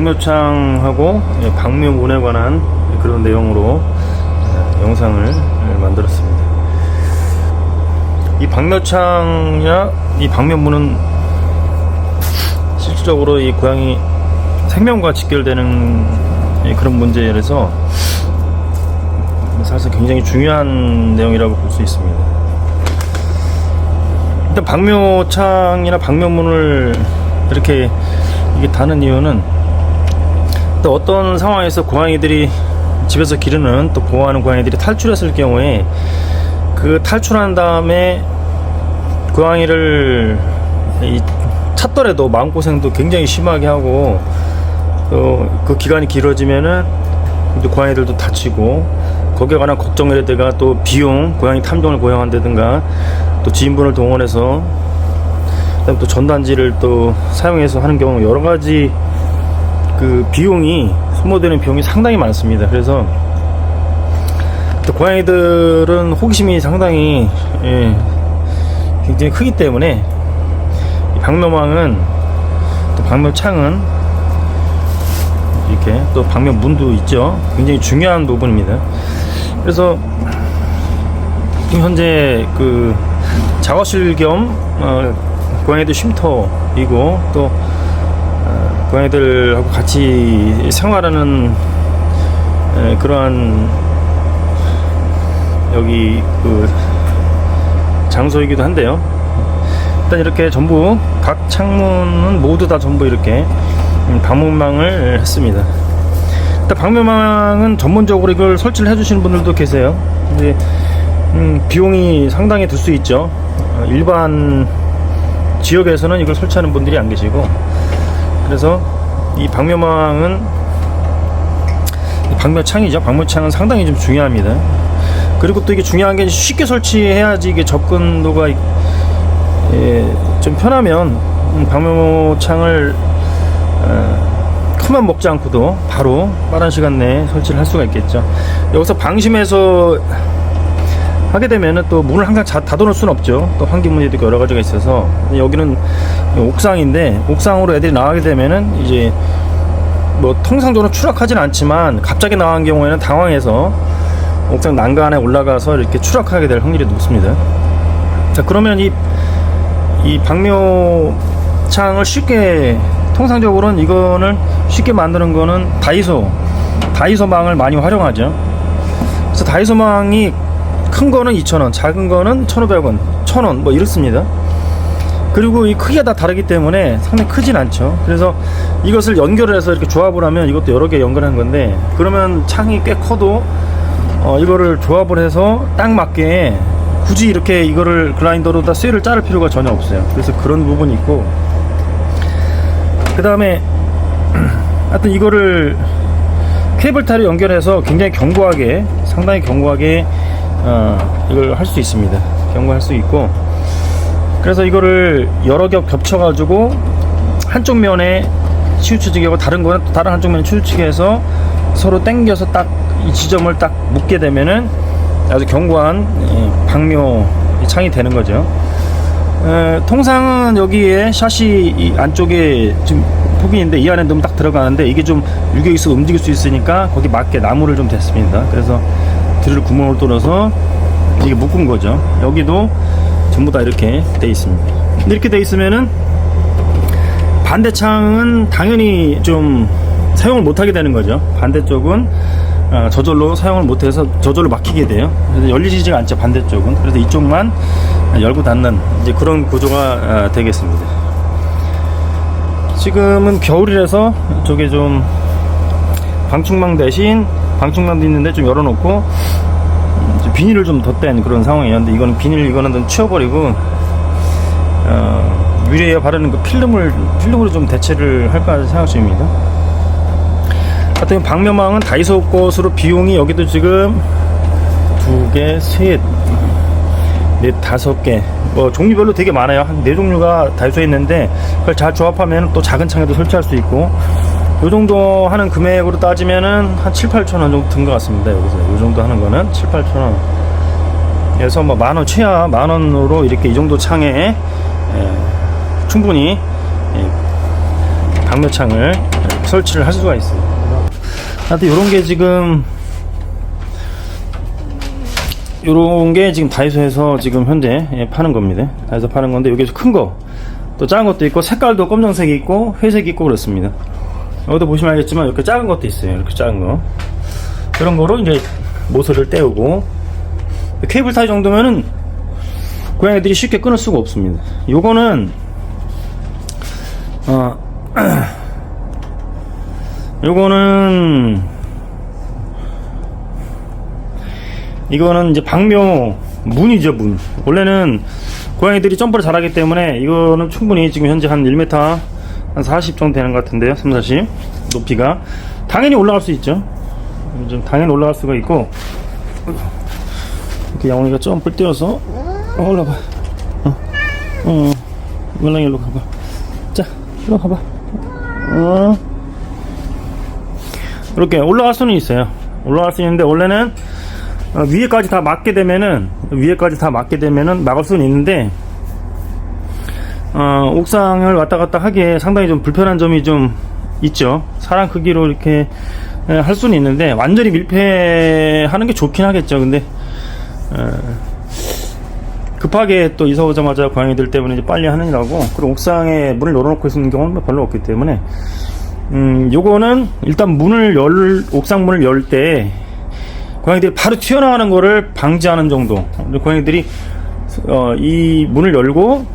방묘창하고 방묘문에 관한 그런 내용으로 영상을 만들었습니다. 이 방묘창이나 이 방묘문은 실질적으로 이 고양이 생명과 직결되는 그런 문제라서 사실 굉장히 중요한 내용이라고 볼 수 있습니다. 일단 방묘창이나 방묘문을 이렇게 이게 다는 이유는 또 어떤 상황에서 고양이들이 집에서 기르는 또 보호하는 고양이들이 탈출했을 경우에 그 탈출한 다음에 고양이를 찾더라도 마음고생도 굉장히 심하게 하고 또 그 기간이 길어지면은 또 고양이들도 다치고 거기에 관한 걱정이라든가 또 비용, 고양이 탐정을 고용한다든가 또 지인분을 동원해서 그다음에 또 전단지를 또 사용해서 하는 경우 여러 가지 그 비용이 소모되는 비용이 상당히 많습니다. 그래서 또 고양이들은 호기심이 상당히 굉장히 크기 때문에 방묘망은 또 방묘창은 이렇게 또 방묘문도 있죠. 굉장히 중요한 부분입니다. 그래서 지금 현재 그 작업실 겸 고양이들 쉼터이고 또 고양이들하고 같이 생활하는 그러한 여기 그 장소이기도 한데요. 일단 이렇게 전부 각 창문은 모두 다 전부 이렇게 방문망을 했습니다. 일단 방묘망은 전문적으로 이걸 설치를 해주시는 분들도 계세요. 근데 비용이 상당히 들 수 있죠. 일반 지역에서는 이걸 설치하는 분들이 안 계시고, 그래서 이 방묘망은 방묘창이죠. 방묘창은 상당히 좀 중요합니다. 그리고 또 이게 중요한 게 쉽게 설치해야지 이게 접근도가 좀 편하면 방묘창을 큰맘 먹지 않고도 바로 빠른 시간 내에 설치를 할 수가 있겠죠. 여기서 방심해서 하게 되면은 또 문을 항상 닫아놓을 수는 없죠. 또 환기문에도 여러 가지가 있어서. 여기는 옥상인데 옥상으로 애들이 나가게 되면은 이제 뭐 통상적으로 추락하진 않지만 갑자기 나간 경우에는 당황해서 옥상 난간에 올라가서 이렇게 추락하게 될 확률이 높습니다. 자, 그러면 이 방묘창을 쉽게, 통상적으로는 이거는 쉽게 만드는 거는 다이소망을 많이 활용하죠. 그래서 다이소망이 큰 거는 2,000원, 작은 거는 1,500원, 1,000원 뭐 이렇습니다. 그리고 이 크기가 다 다르기 때문에 상당히 크진 않죠. 그래서 이것을 연결을 해서 이렇게 조합을 하면 이것도 여러 개 연결한 건데, 그러면 창이 꽤 커도 이거를 조합을 해서 딱 맞게 굳이 이렇게 이거를 글라인더로 다 쇠를 자를 필요가 전혀 없어요. 그래서 그런 부분이 있고, 그 다음에 하여튼 이거를 케이블타를 연결해서 굉장히 견고하게, 상당히 견고하게 이걸 할 수 있습니다. 견고할 수 있고, 그래서 이거를 여러 겹 겹쳐가지고 한쪽 면에 치우쳐지게 하고 다른 거는 또 다른 한쪽 면에 치우치게 해서 서로 당겨서 딱 이 지점을 딱 묶게 되면은 아주 견고한 방묘 창이 되는 거죠. 통상은 여기에 샤시 이 안쪽에 지금 폭인인데 이 안에 너무 딱 들어가는데 이게 좀 유격이 있어 움직일 수 있으니까 거기 맞게 나무를 좀 댔습니다. 그래서 드릴 구멍을 뚫어서 이게 묶은 거죠. 여기도 전부 다 이렇게 돼 있습니다. 이렇게 돼 있으면은 반대창은 당연히 좀 사용을 못하게 되는 거죠. 반대쪽은 저절로 사용을 못해서 저절로 막히게 돼요. 그래서 열리지가 않죠, 반대쪽은. 그래서 이쪽만 열고 닫는 이제 그런 구조가 되겠습니다. 지금은 겨울이라서 이쪽에 좀 방충망 대신 방충망도 있는데 좀 열어놓고 비닐을 좀 덧댄 그런 상황이에요. 근데 이거는 이거는 치워버리고 위에에 바르는 그 필름으로 좀 대체를 할까 생각 중입니다. 하여튼 방묘망은 다이소 것으로 비용이 여기도 지금 2개, 3, 4, 5개 뭐 종류별로 되게 많아요. 한 4종류가 다이소에 있는데 그걸 잘 조합하면 또 작은 창에도 설치할 수 있고, 요 정도 하는 금액으로 따지면은 한 7, 8천원 정도 든 것 같습니다. 여기서 요 정도 하는 거는 7, 8천원. 그래서 뭐 만원, 최하 만원으로 이렇게 이 정도 충분히 방묘창을 설치를 할 수가 있어요. 하여튼 요런 게 지금 다이소에서 지금 현재 파는 겁니다. 다이소 파는 건데, 여기서 큰 거, 또 작은 것도 있고, 색깔도 검정색이 있고, 회색이 있고, 그렇습니다. 여기도 보시면 알겠지만, 이렇게 작은 것도 있어요. 이렇게 작은 거. 그런 거로 이제 모서리를 떼우고, 케이블 타이 정도면은, 고양이들이 쉽게 끊을 수가 없습니다. 요거는, 이거는 이제 방묘 문이죠, 문. 원래는 고양이들이 점프를 잘하기 때문에 이거는 충분히 지금 현재 한 1m 한 40 정도 되는 것 같은데요. 3, 40 높이가 당연히 올라갈 수 있죠. 좀 당연히 올라갈 수가 있고, 이렇게 양원이가 점프를 뛰어서 올라가. 말랑이 일로 가봐. 자, 일로 가봐. 이렇게 올라갈 수는 있어요. 올라갈 수 있는데, 원래는 위에까지 다 막게 되면은 막을 수는 있는데, 옥상을 왔다 갔다 하기에 상당히 좀 불편한 점이 좀 있죠. 사람 크기로 이렇게 할 수는 있는데, 완전히 밀폐하는 게 좋긴 하겠죠. 근데 급하게 또 이사 오자마자 고양이들 때문에 이제 빨리 하느라고, 그리고 옥상에 문을 열어놓고 있는 경우는 별로 없기 때문에, 요거는 일단 옥상 문을 열 때 고양이들이 바로 튀어나가는 거를 방지하는 정도. 고양이들이 이 문을 열고,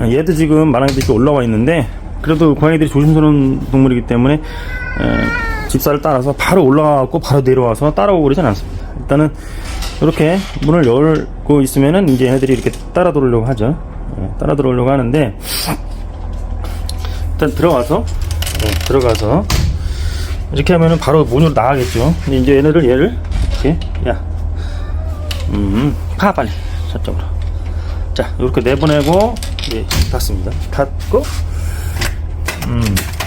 얘도 지금 마랑이도 이렇게 올라와 있는데, 그래도 고양이들이 조심스러운 동물이기 때문에 집사를 따라서 바로 올라가고 바로 내려와서 따라오고 그러진 않습니다. 일단은 이렇게 문을 열고 있으면은 이제 얘네들이 이렇게 따라 들어오려고 하죠. 따라 들어오려고 하는데, 일단 들어가서 이렇게 하면은 바로 문으로 나가겠죠. 근데 이제 얘를 이렇게, 파 빨리 저쪽으로. 자, 이렇게 내보내고 이제 닫습니다. 닫고,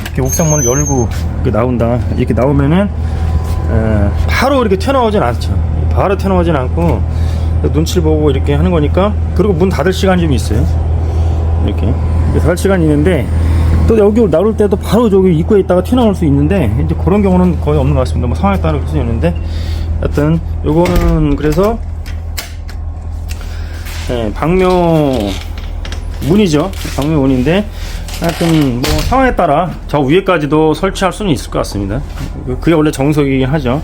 이렇게 옥상문을 열고 이렇게 나온다. 이렇게 나오면은 바로 이렇게 튀어나오진 않죠. 바로 튀어나오진 않고 눈치를 보고 이렇게 하는 거니까. 그리고 문 닫을 시간이 좀 있어요. 이렇게 닫을 시간이 있는데, 또 여기 나올 때도 바로 저기 입구에 있다가 튀어나올 수 있는데, 이제 그런 경우는 거의 없는 것 같습니다. 뭐 상황에 따라 그럴 수 있는데, 하여튼 요거는 그래서 방묘 문이죠. 방묘 문인데, 하여튼 뭐 상황에 따라 저 위에까지도 설치할 수는 있을 것 같습니다. 그게 원래 정석이긴 하죠.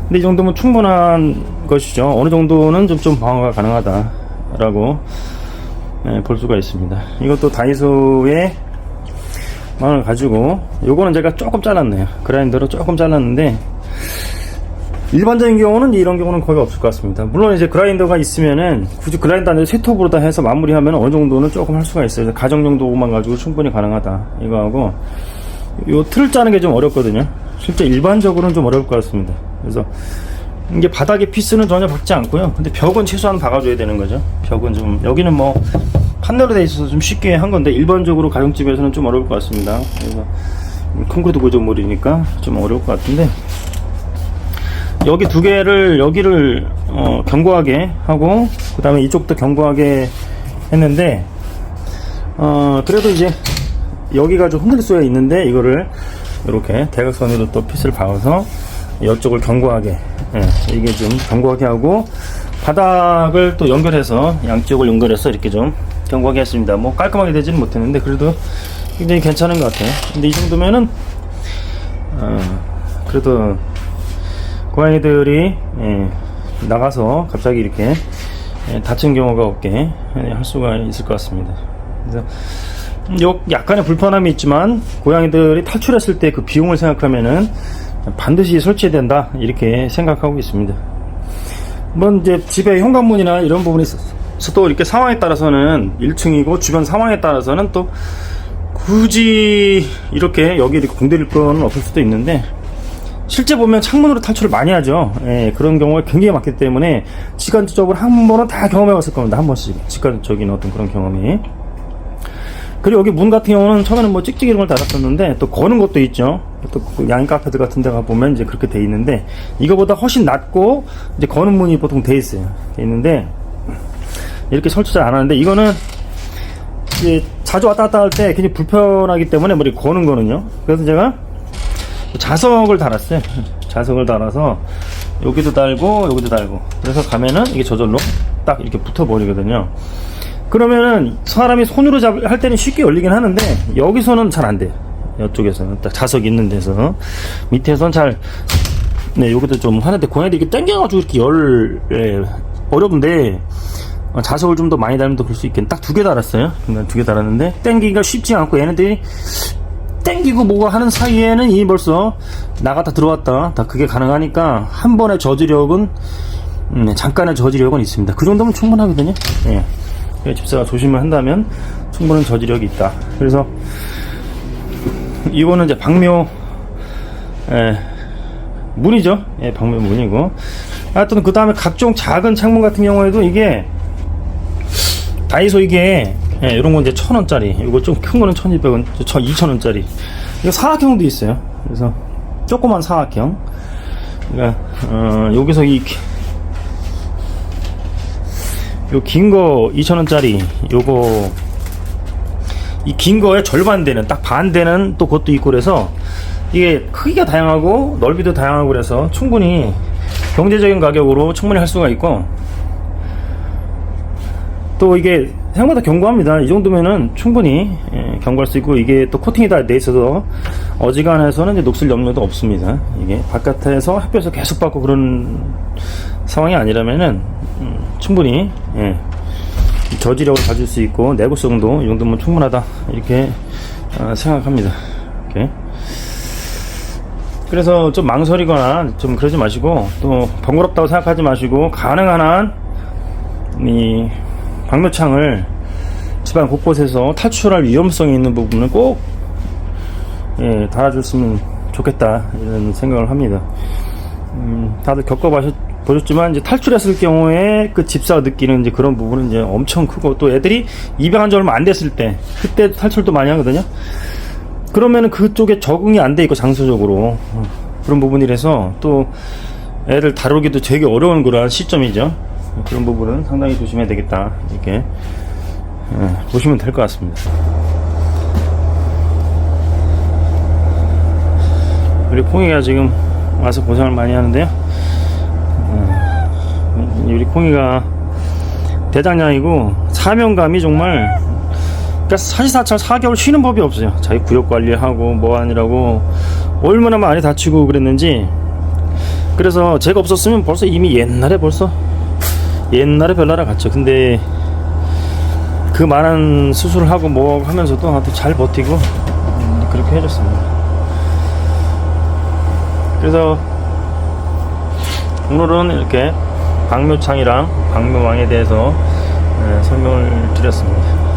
근데 이 정도면 충분한 것이죠. 어느 정도는 좀 방어가 가능하다라고 볼 수가 있습니다. 이것도 다이소의 망을 가지고, 요거는 제가 조금 잘랐네요. 그라인더로 조금 잘랐는데, 일반적인 경우는 이런 경우는 거의 없을 것 같습니다. 물론 이제 그라인더가 있으면은 굳이 그라인더 안에 셋톱으로 다 해서 마무리하면 어느 정도는 조금 할 수가 있어요. 가정 정도만 가지고 충분히 가능하다 이거하고, 요 틀을 짜는 게 좀 어렵거든요. 실제 일반적으로는 좀 어려울 것 같습니다. 그래서 이게 바닥에 피스는 전혀 박지 않고요. 근데 벽은 최소한 박아줘야 되는 거죠. 벽은 좀, 여기는 뭐 판넬로 돼 있어서 좀 쉽게 한 건데, 일반적으로 가정집에서는 좀 어려울 것 같습니다. 그래서 콘크리트 구조물이니까 좀 어려울 것 같은데, 여기 두 개를, 여기를 견고하게 하고, 그 다음에 이쪽도 견고하게 했는데, 그래도 이제 여기가 좀 흔들릴 수가 있는데, 이거를 이렇게 대각선으로 또 핏을 박아서 이쪽을 견고하게, 이게 좀 견고하게 하고, 바닥을 또 연결해서, 양쪽을 연결해서 이렇게 좀 견고하게 했습니다. 뭐 깔끔하게 되지는 못했는데, 그래도 굉장히 괜찮은 것 같아요. 근데 이 정도면은 그래도 고양이들이 나가서 갑자기 이렇게 다친 경우가 없게 할 수가 있을 것 같습니다. 그래서 약간의 불편함이 있지만, 고양이들이 탈출했을 때 그 비용을 생각하면은 반드시 설치해야 된다 이렇게 생각하고 있습니다. 뭐 이제 집의 현관문이나 이런 부분이 있어서 또 이렇게 상황에 따라서는 1층이고 주변 상황에 따라서는 또 굳이 이렇게 여기 이렇게 공들일 건 없을 수도 있는데, 실제 보면 창문으로 탈출을 많이 하죠. 그런 경우가 굉장히 많기 때문에 직관적으로 한 번은 다 경험해 봤을 겁니다. 한 번씩 직관적인 어떤 그런 경험이. 그리고 여기 문 같은 경우는 처음에는 뭐 찍찍이 이런 걸 달았었는데, 또 거는 것도 있죠. 또 양인 카페들 같은 데 가보면 이제 그렇게 돼 있는데, 이거보다 훨씬 낮고 이제 거는 문이 보통 돼 있어요. 돼 있는데, 이렇게 설치 잘 안 하는데, 이거는 이제 자주 왔다 갔다 할 때 굉장히 불편하기 때문에 머리 거는 거는요. 그래서 제가 자석을 달았어요. 자석을 달아서 여기도 달고 여기도 달고, 그래서 가면은 이게 저절로 딱 이렇게 붙어버리거든요. 그러면은 사람이 손으로 할 때는 쉽게 열리긴 하는데 여기서는 잘 안 돼요. 이쪽에서는 딱 자석이 있는 데서, 밑에서는 잘, 네, 여기도 좀 하는데 고양이들이 이렇게 당겨가지고 이렇게 어려운데, 자석을 좀 더 많이 달면 더 그럴 수 있겠네. 딱 2개 달았어요. 그러니까 2개 달았는데 당기기가 쉽지 않고, 얘네들이 당기고 뭐가 하는 사이에는 이미 벌써 나갔다 들어왔다 다 그게 가능하니까 한 번의 저지력은 잠깐의 저지력은 있습니다. 그 정도면 충분하거든요. 예. 집사가 조심을 한다면 충분한 저지력이 있다. 그래서 이거는 이제 방묘 문이죠. 예, 방묘 문이고, 하여튼 그 다음에 각종 작은 창문 같은 경우에도 이게 다이소 이게, 예, 이런 건 이제 1,000원짜리, 이거 좀 큰 거는 1,200원, 2,000원짜리. 이거 사각형도 있어요. 그래서 조그만 사각형. 그러니까 여기서 요 긴 거 2,000원짜리, 요거 이 긴 거의 절반 되는, 딱 반 되는 또 그것도 있고, 그래서 이게 크기가 다양하고 넓이도 다양하고, 그래서 충분히 경제적인 가격으로 충분히 할 수가 있고, 또 이게 생각보다 견고합니다. 이 정도면은 충분히 견고할 수 있고, 이게 또 코팅이 다 돼 있어서 어지간해서는 이제 녹슬 염려도 없습니다. 이게 바깥에서 햇볕을 계속 받고 그런 상황이 아니라면은 충분히 저지력을 가질 수 있고 내구성도 이 정도면 충분하다, 이렇게 생각합니다. 이렇게. 그래서 좀 망설이거나 좀 그러지 마시고, 또 번거롭다고 생각하지 마시고, 가능한 한 이 방묘창을 집안 곳곳에서 탈출할 위험성이 있는 부분을 꼭 달아줬으면 좋겠다, 이런 생각을 합니다. 다들 겪어보셨지만 이제 탈출했을 경우에 그 집사가 느끼는 이제 그런 부분은 이제 엄청 크고, 또 애들이 입양한 지 얼마 안 됐을 때 그때 탈출도 많이 하거든요. 그러면은 그쪽에 적응이 안 돼 있고, 장소적으로 그런 부분이라서 또 애들 다루기도 되게 어려운 그런 시점이죠. 그런 부분은 상당히 조심해야 되겠다, 이렇게 보시면 될 것 같습니다. 우리 콩이가 지금 와서 고생을 많이 하는데요. 우리 콩이가 대장량이고 사명감이 정말, 그러니까 사시사철 4개월 쉬는 법이 없어요. 자기 구역 관리하고 뭐 하느라고 얼마나 많이 다치고 그랬는지. 그래서 제가 없었으면 벌써 이미 옛날에 별나라 갔죠. 근데 그 많은 수술을 하고 뭐 하면서도 아주 잘 버티고 그렇게 해줬습니다. 그래서 오늘은 이렇게 방묘창이랑 방묘왕에 대해서 설명을 드렸습니다.